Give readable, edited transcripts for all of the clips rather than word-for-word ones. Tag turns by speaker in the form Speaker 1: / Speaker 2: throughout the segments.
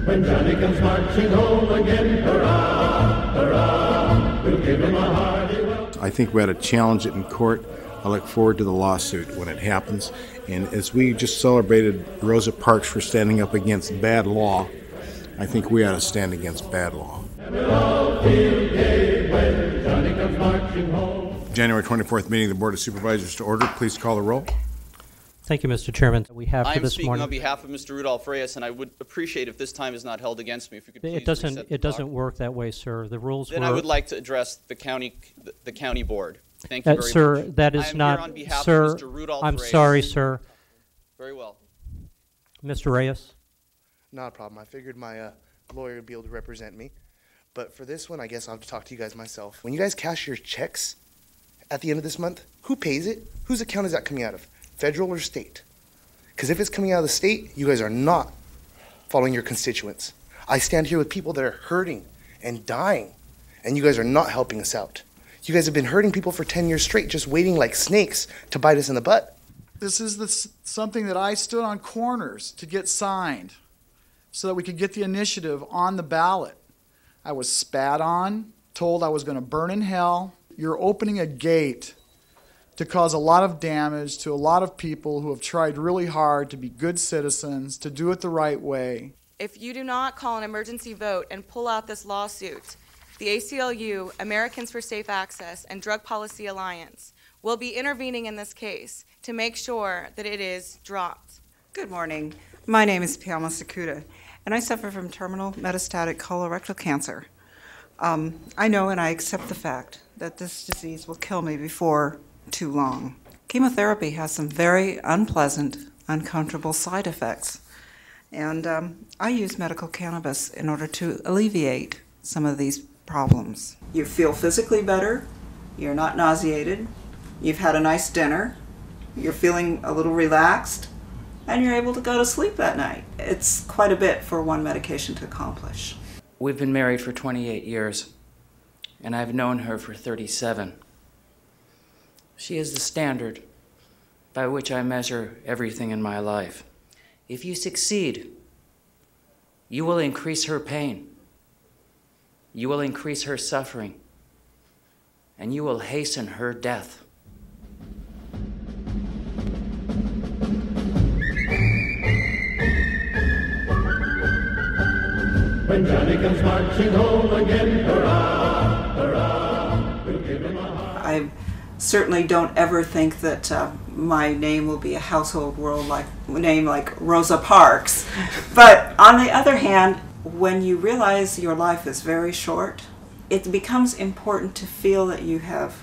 Speaker 1: When Johnny comes marching home again, hurrah, hurrah, we'll give him a hearty welcome.
Speaker 2: I think we ought to challenge it in court. I look forward to the lawsuit when it happens. And as we just celebrated Rosa Parks for standing up against bad law, I think we ought to stand against bad law.
Speaker 1: And we'll all feel gay when Johnny comes marching home.
Speaker 2: January 24th meeting of the Board of Supervisors to order. Please call the roll.
Speaker 3: Thank you, Mr. Chairman. We have
Speaker 4: I
Speaker 3: for
Speaker 4: am
Speaker 3: this
Speaker 4: speaking
Speaker 3: morning.
Speaker 4: on behalf of Mr. Rudolph Reyes, and I would appreciate if this time is not held against me. If you could please
Speaker 3: It
Speaker 4: reset the
Speaker 3: doesn't
Speaker 4: clock.
Speaker 3: work that way, sir. The rules
Speaker 4: Then
Speaker 3: were.
Speaker 4: I would like to address the county board. Thank you very
Speaker 3: sir,
Speaker 4: much.
Speaker 3: that
Speaker 4: I
Speaker 3: is
Speaker 4: am
Speaker 3: not.
Speaker 4: here on behalf
Speaker 3: Sir,
Speaker 4: of Mr. Rudolph
Speaker 3: I'm
Speaker 4: Reyes.
Speaker 3: sorry, sir.
Speaker 4: Very well.
Speaker 3: Mr. Reyes.
Speaker 5: Not a problem. I figured my lawyer would be able to represent me. But for this one, I guess I'll have to talk to you guys myself. When you guys cash your checks at the end of this month, who pays it? Whose account is that coming out of? Federal or state? Because if it's coming out of the state, you guys are not following your constituents. I stand here with people that are hurting and dying, and you guys are not helping us out. You guys have been hurting people for 10 years straight, just waiting like snakes to bite us in the butt.
Speaker 6: This is something that I stood on corners to get signed so that we could get the initiative on the ballot. I was spat on, told I was going to burn in hell. You're opening a gate to cause a lot of damage to a lot of people who have tried really hard to be good citizens, to do it the right way.
Speaker 7: If you do not call an emergency vote and pull out this lawsuit, the ACLU, Americans for Safe Access, and Drug Policy Alliance will be intervening in this case to make sure that it is dropped.
Speaker 8: Good morning. My name is Pamela Sakuda, and I suffer from terminal metastatic colorectal cancer. I know and I accept the fact that this disease will kill me before too long. Chemotherapy has some very unpleasant, uncomfortable side effects, and I use medical cannabis in order to alleviate some of these problems. You feel physically better, you're not nauseated, you've had a nice dinner, you're feeling a little relaxed, and you're able to go to sleep at night. It's quite a bit for one medication to accomplish.
Speaker 9: We've been married for 28 years, and I've known her for 37. She is the standard by which I measure everything in my life. If you succeed, you will increase her pain, you will increase her suffering, and you will hasten her death.
Speaker 1: When Johnny comes marching home again, hurrah, hurrah, we'll give him a heart.
Speaker 8: I certainly don't ever think that my name will be a household name like Rosa Parks. But on the other hand, when you realize your life is very short, it becomes important to feel that you have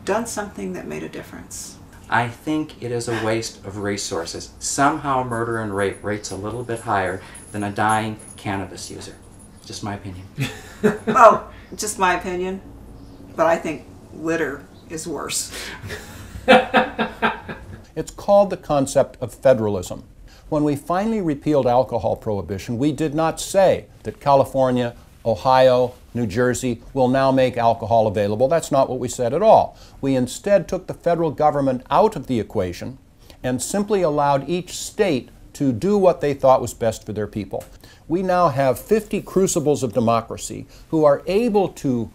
Speaker 8: done something that made a difference.
Speaker 9: I think it is a waste of resources. Somehow murder and rape rates a little bit higher than a dying cannabis user. Just my opinion.
Speaker 8: Well, just my opinion, but I think litter is worse.
Speaker 10: It's called the concept of federalism. When we finally repealed alcohol prohibition, we did not say that California, Ohio, New Jersey will now make alcohol available. That's not what we said at all. We instead took the federal government out of the equation and simply allowed each state to do what they thought was best for their people. We now have 50 crucibles of democracy who are able to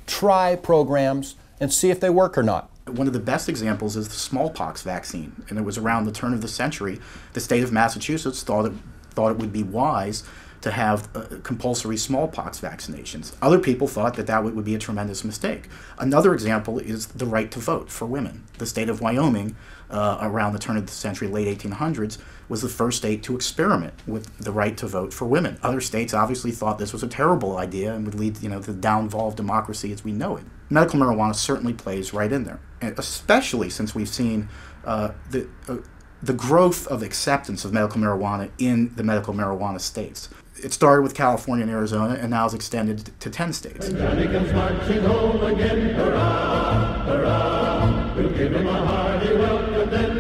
Speaker 10: try programs and see if they work or not.
Speaker 11: One of the best examples is the smallpox vaccine, and it was around the turn of the century. The state of Massachusetts thought it would be wise to have compulsory smallpox vaccinations. Other people thought that would be a tremendous mistake. Another example is the right to vote for women. The state of Wyoming, around the turn of the century, late 1800s, was the first state to experiment with the right to vote for women. Other states obviously thought this was a terrible idea and would lead to the downfall of democracy as we know it. Medical marijuana certainly plays right in there, and especially since we've seen the growth of acceptance of medical marijuana in the medical marijuana states. It started with California and Arizona, and now is extended to 10 states.
Speaker 1: When Johnny comes marching home again, hurrah, hurrah, we'll give him a hearty welcome then.